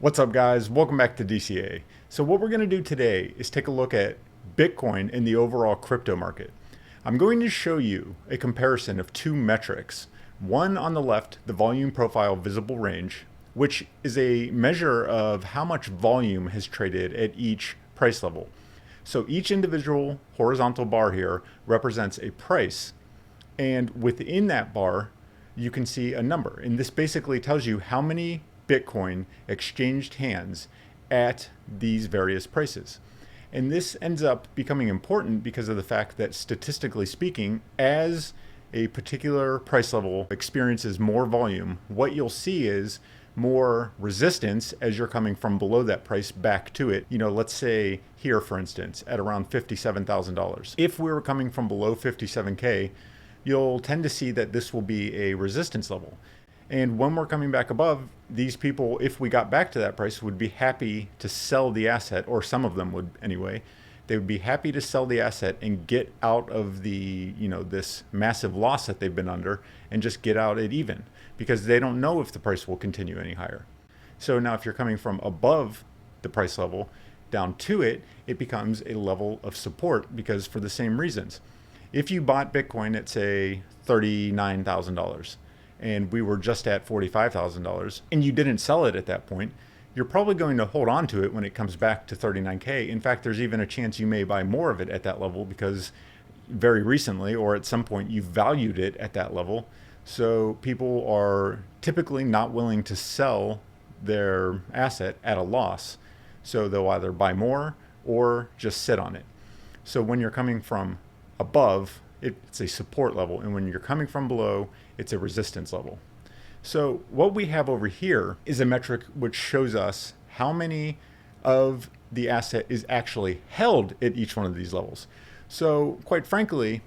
What's up, guys? Welcome back to DCA. So what we're going to do today is take a look at Bitcoin in the overall crypto market. I'm going to show you a comparison of two metrics. One on the left, the volume profile visible range, which is a measure of how much volume has traded at each price level. So each individual horizontal bar here represents a price, and within that bar, you can see a number. And this basically tells you how many Bitcoin exchanged hands at these various prices. And this ends up becoming important because of the fact that, statistically speaking, as a particular price level experiences more volume, what you'll see is more resistance as you're coming from below that price back to it. Let's say here, for instance, at around $57,000. If we were coming from below 57K, you'll tend to see that this will be a resistance level. And when we're coming back above, these people, if we got back to that price, would be happy to sell the asset, or some of them would anyway. They would be happy to sell the asset and get out of the, this massive loss that they've been under, and just get out at even, because they don't know if the price will continue any higher. So now if you're coming from above the price level down to it, it becomes a level of support, because for the same reasons. If you bought Bitcoin at, say, $39,000, and we were just at $45,000, and you didn't sell it at that point, you're probably going to hold on to it when it comes back to 39K. In fact, there's even a chance you may buy more of it at that level, because very recently or at some point you valued it at that level. So people are typically not willing to sell their asset at a loss. So they'll either buy more or just sit on it. So when you're coming from above, it's a support level, and when you're coming from below, it's a resistance level. So what we have over here is a metric which shows us how many of the asset is actually held at each one of these levels. So quite frankly,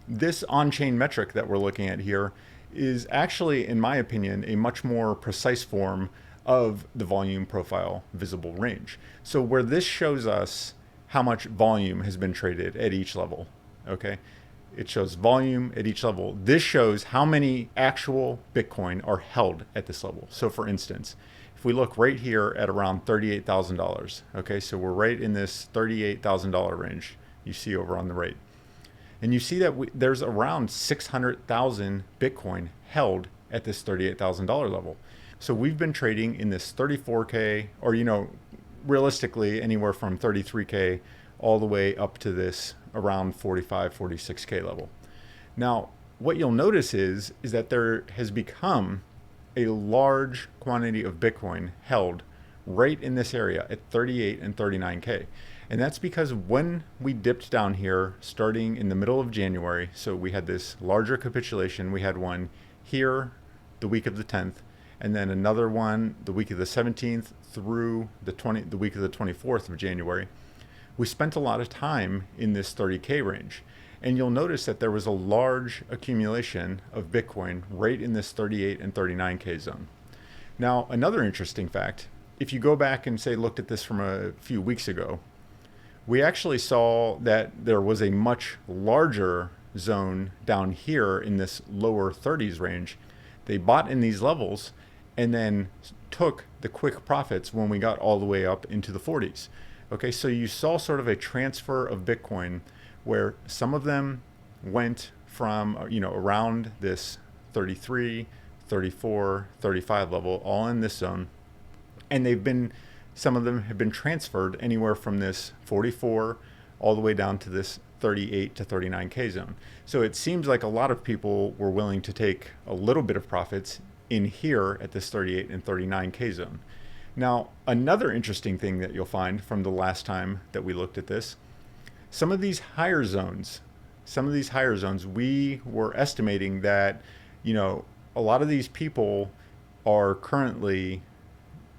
this on-chain metric that we're looking at here is actually, in my opinion, a much more precise form of the volume profile visible range. So where this shows us how much volume has been traded at each level, okay? It shows volume at each level. This shows how many actual Bitcoin are held at this level. So for instance, if we look right here at around $38,000, okay, so we're right in this $38,000 range you see over on the right. And you see that there's around 600,000 Bitcoin held at this $38,000 level. So we've been trading in this 34K, or, realistically anywhere from 33K all the way up to this around 45, 46K level. Now, what you'll notice is that there has become a large quantity of Bitcoin held right in this area at 38 and 39K. And that's because when we dipped down here starting in the middle of January, so we had this larger capitulation. We had one here the week of the 10th, and then another one the week of the 17th through the week of the 24th of January. We spent a lot of time in this 30K range. And you'll notice that there was a large accumulation of Bitcoin right in this 38 and 39K zone. Now, another interesting fact, if you go back and say looked at this from a few weeks ago, we actually saw that there was a much larger zone down here in this lower 30s range. They bought in these levels and then took the quick profits when we got all the way up into the 40s. Okay, so you saw sort of a transfer of Bitcoin where some of them went from, around this 33, 34, 35 level, all in this zone. And some of them have been transferred anywhere from this 44 all the way down to this 38 to 39K zone. So it seems like a lot of people were willing to take a little bit of profits in here at this 38 and 39K zone. Now, another interesting thing that you'll find from the last time that we looked at this, some of these higher zones, we were estimating that, a lot of these people are currently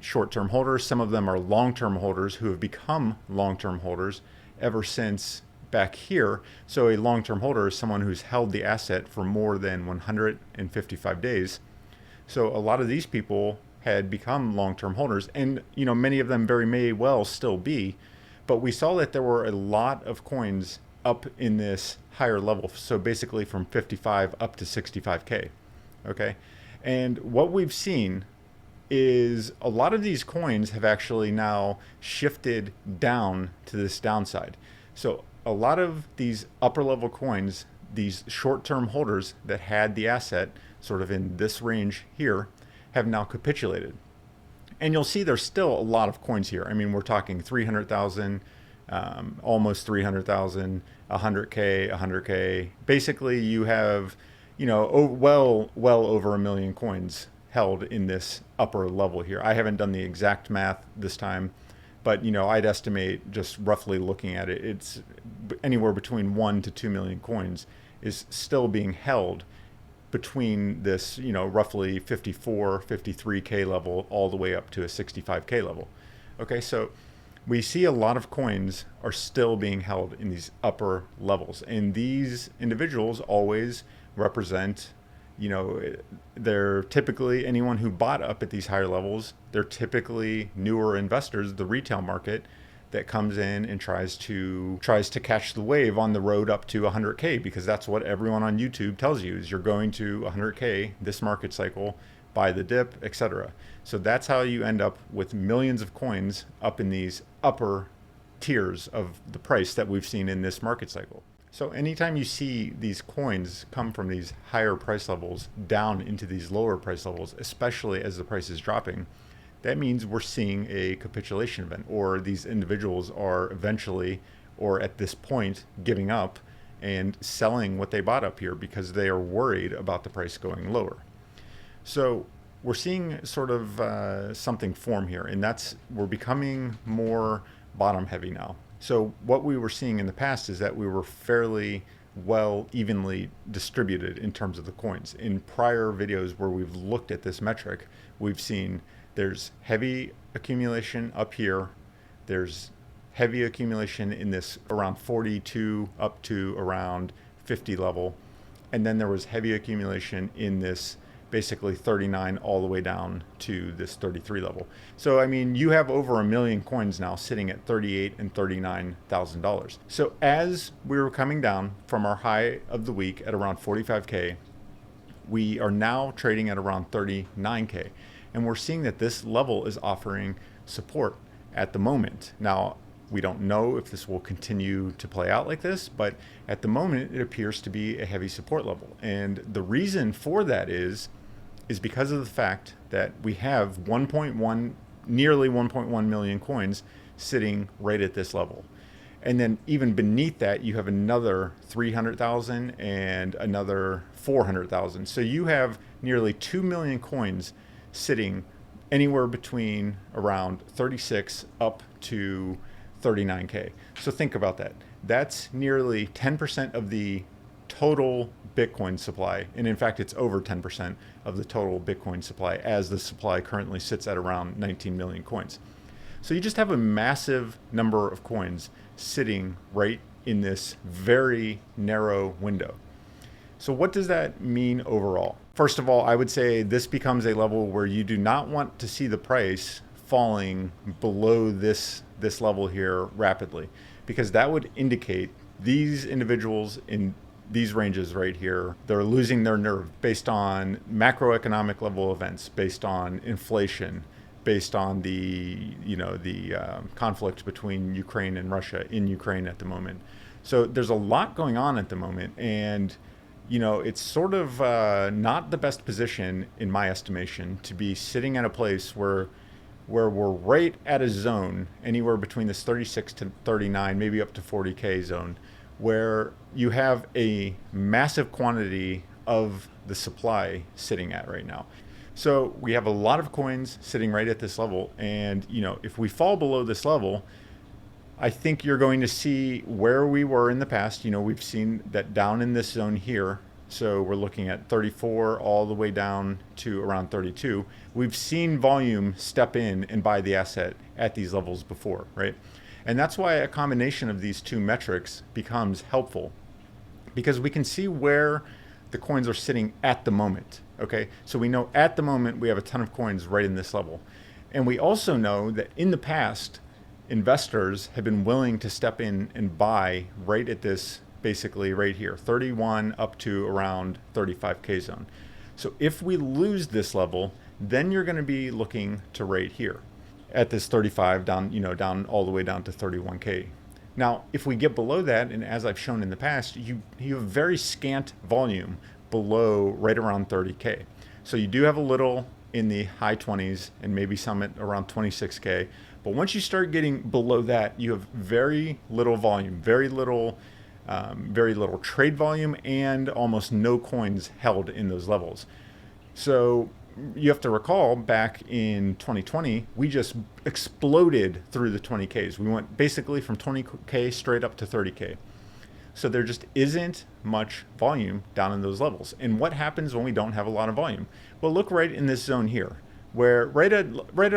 short-term holders. Some of them are long-term holders who have become long-term holders ever since back here. So a long-term holder is someone who's held the asset for more than 155 days. So a lot of these people had become long-term holders, and many of them very may well still be, but we saw that there were a lot of coins up in this higher level, so basically from 55 up to 65K. Okay, and what we've seen is a lot of these coins have actually now shifted down to this downside. So a lot of these upper level coins, these short-term holders that had the asset sort of in this range here, have now capitulated. And you'll see there's still a lot of coins here. I mean, we're talking 300,000, almost 300,000, 100K, 100K. Basically, you have, well over a million coins held in this upper level here. I haven't done the exact math this time, but I'd estimate, just roughly looking at it, it's anywhere between 1 to 2 million coins is still being held between this, roughly 54, 53K level all the way up to a 65K level. Okay, so we see a lot of coins are still being held in these upper levels, and these individuals always represent, they're typically anyone who bought up at these higher levels. They're typically newer investors, the retail market, that comes in and tries to catch the wave on the road up to 100K, because that's what everyone on YouTube tells you, is you're going to 100K this market cycle, buy the dip, etc. So that's how you end up with millions of coins up in these upper tiers of the price that we've seen in this market cycle. So anytime you see these coins come from these higher price levels down into these lower price levels, especially as the price is dropping, that means we're seeing a capitulation event, or these individuals are eventually, or at this point, giving up and selling what they bought up here because they are worried about the price going lower. So we're seeing sort of something form here, and we're becoming more bottom heavy now. So what we were seeing in the past is that we were fairly well evenly distributed in terms of the coins. In prior videos where we've looked at this metric, we've seen there's heavy accumulation up here, there's heavy accumulation in this around 42 up to around 50 level, and then there was heavy accumulation in this basically 39 all the way down to this 33 level. So I mean, you have over a million coins now sitting at $38,000 and $39,000. So as we were coming down from our high of the week at around 45K, we are now trading at around 39K. And we're seeing that this level is offering support at the moment. Now, we don't know if this will continue to play out like this, but at the moment, it appears to be a heavy support level. And the reason for that is because of the fact that we have nearly 1.1 million coins sitting right at this level. And then even beneath that, you have another 300,000 and another 400,000. So you have nearly 2 million coins sitting anywhere between around 36 up to 39K. So think about that. That's nearly 10% of the total Bitcoin supply. And in fact, it's over 10% of the total Bitcoin supply, as the supply currently sits at around 19 million coins. So you just have a massive number of coins sitting right in this very narrow window. So what does that mean overall? First of all, I would say this becomes a level where you do not want to see the price falling below this level here rapidly, because that would indicate these individuals in these ranges right here, they're losing their nerve based on macroeconomic level events, based on inflation, based on the conflict between Ukraine and Russia in Ukraine at the moment. So there's a lot going on at the moment, and it's sort of not the best position, in my estimation, to be sitting at a place where we're right at a zone anywhere between this 36 to 39, maybe up to 40K zone, where you have a massive quantity of the supply sitting at right now. So we have a lot of coins sitting right at this level, and if we fall below this level, I think you're going to see where we were in the past. We've seen that down in this zone here. So we're looking at 34 all the way down to around 32. We've seen volume step in and buy the asset at these levels before, right? And that's why a combination of these two metrics becomes helpful, because we can see where the coins are sitting at the moment, okay? So we know at the moment we have a ton of coins right in this level. And we also know that in the past, investors have been willing to step in and buy right at this, basically right here, 31 up to around 35K zone. So if we lose this level, then you're going to be looking to right here at this 35 down, down all the way down to 31K. Now, if we get below that, and as I've shown in the past, you have very scant volume below right around 30K. So you do have a little in the high 20s and maybe some at around 26K. But once you start getting below that, you have very little volume, very little trade volume, and almost no coins held in those levels. So you have to recall back in 2020, we just exploded through the 20Ks. We went basically from 20K straight up to 30K. So there just isn't much volume down in those levels. And what happens when we don't have a lot of volume? Well, look right in this zone here, where right at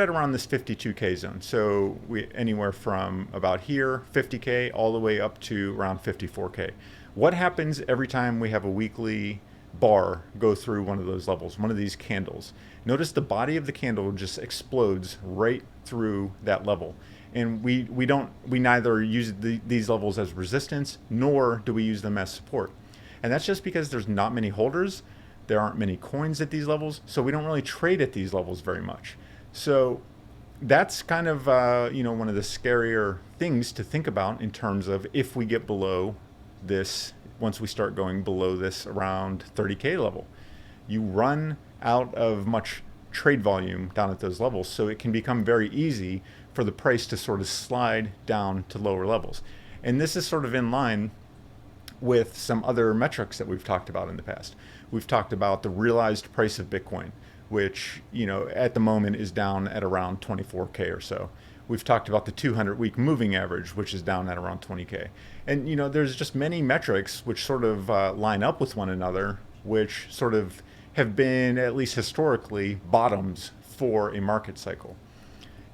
around this 52K zone. So we anywhere from about here, 50K, all the way up to around 54K. What happens every time we have a weekly bar go through one of those levels, one of these candles? Notice the body of the candle just explodes right through that level. And we neither use these levels as resistance, nor do we use them as support. And that's just because there's not many holders. There aren't many coins at these levels, so we don't really trade at these levels very much. So that's kind of one of the scarier things to think about in terms of if we get below this, once we start going below this around 30K level. You run out of much trade volume down at those levels, so it can become very easy for the price to sort of slide down to lower levels. And this is sort of in line with some other metrics that we've talked about in the past. We've talked about the realized price of Bitcoin, which at the moment is down at around 24K or so. We've talked about the 200-week moving average, which is down at around 20K. And there's just many metrics which sort of line up with one another, which sort of have been, at least historically, bottoms for a market cycle.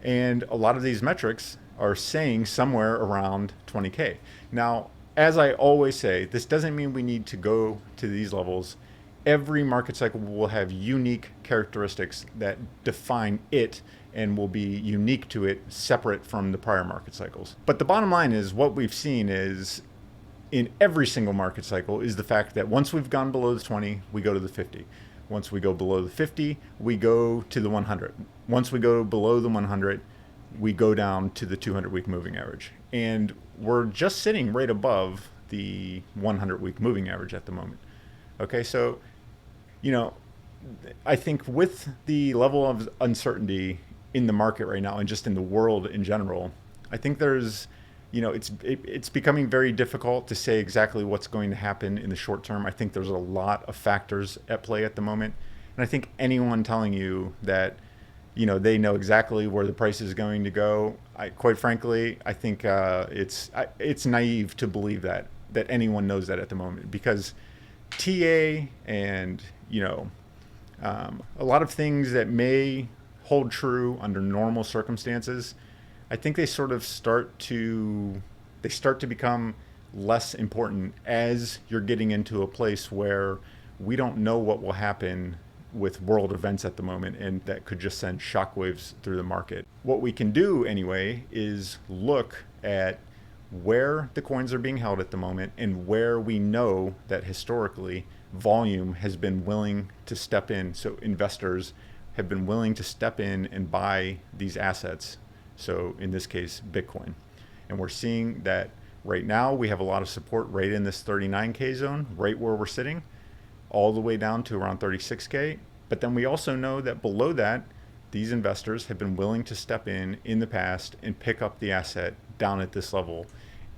And a lot of these metrics are saying somewhere around 20K. Now, as I always say, this doesn't mean we need to go to these levels. Every market cycle will have unique characteristics that define it and will be unique to it, separate from the prior market cycles. But the bottom line is, what we've seen is, in every single market cycle, is the fact that once we've gone below the 20, we go to the 50. Once we go below the 50, we go to the 100. Once we go below the 100, we go down to the 200-week moving average. And we're just sitting right above the 100-week moving average at the moment. Okay, so, I think with the level of uncertainty in the market right now and just in the world in general, I think there's, it's becoming very difficult to say exactly what's going to happen in the short term. I think there's a lot of factors at play at the moment. And I think anyone telling you that, they know exactly where the price is going to go, quite frankly, I think it's naive to believe that anyone knows that at the moment, because TA and, a lot of things that may hold true under normal circumstances, I think they sort of start to become less important as you're getting into a place where we don't know what will happen with world events at the moment, and that could just send shockwaves through the market. What we can do anyway is look at where the coins are being held at the moment and where we know that historically volume has been willing to step in. So investors have been willing to step in and buy these assets. So in this case, Bitcoin. And we're seeing that right now we have a lot of support right in this 39K zone, right where we're sitting, all the way down to around 36K. But then we also know that below that, these investors have been willing to step in the past and pick up the asset down at this level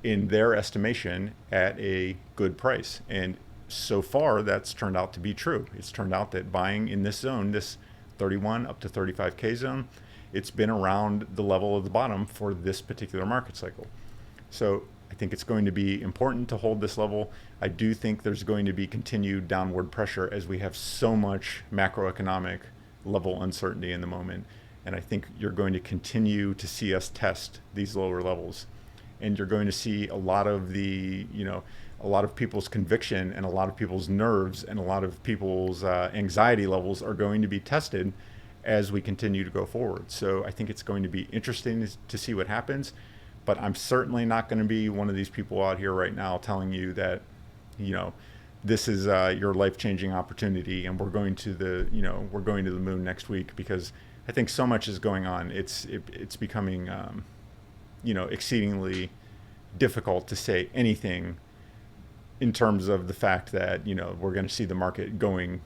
in their estimation at a good price. And so far, that's turned out to be true. It's turned out that buying in this zone, this 31 up to 35K zone, it's been around the level of the bottom for this particular market cycle. So I think it's going to be important to hold this level. I do think there's going to be continued downward pressure as we have so much macroeconomic level uncertainty in the moment. And I think you're going to continue to see us test these lower levels. And you're going to see a lot of a lot of people's conviction and a lot of people's nerves and a lot of people's anxiety levels are going to be tested as we continue to go forward. So I think it's going to be interesting to see what happens. But I'm certainly not going to be one of these people out here right now telling you that, this is your life-changing opportunity, and we're going to the we're going to the moon next week, because I think so much is going on. It's becoming exceedingly difficult to say anything in terms of the fact that we're going to see the market going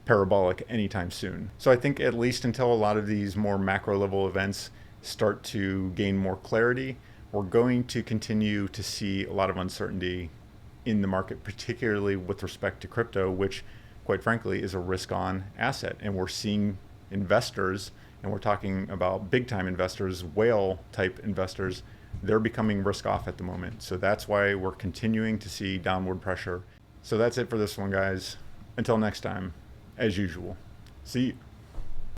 parabolic anytime soon. So I think at least until a lot of these more macro level events start to gain more clarity, we're going to continue to see a lot of uncertainty in the market, particularly with respect to crypto, which quite frankly is a risk on asset. And we're seeing investors, and we're talking about big time investors, whale type investors, they're becoming risk off at the moment. So that's why we're continuing to see downward pressure. So that's it for this one, guys. Until next time, as usual, see you.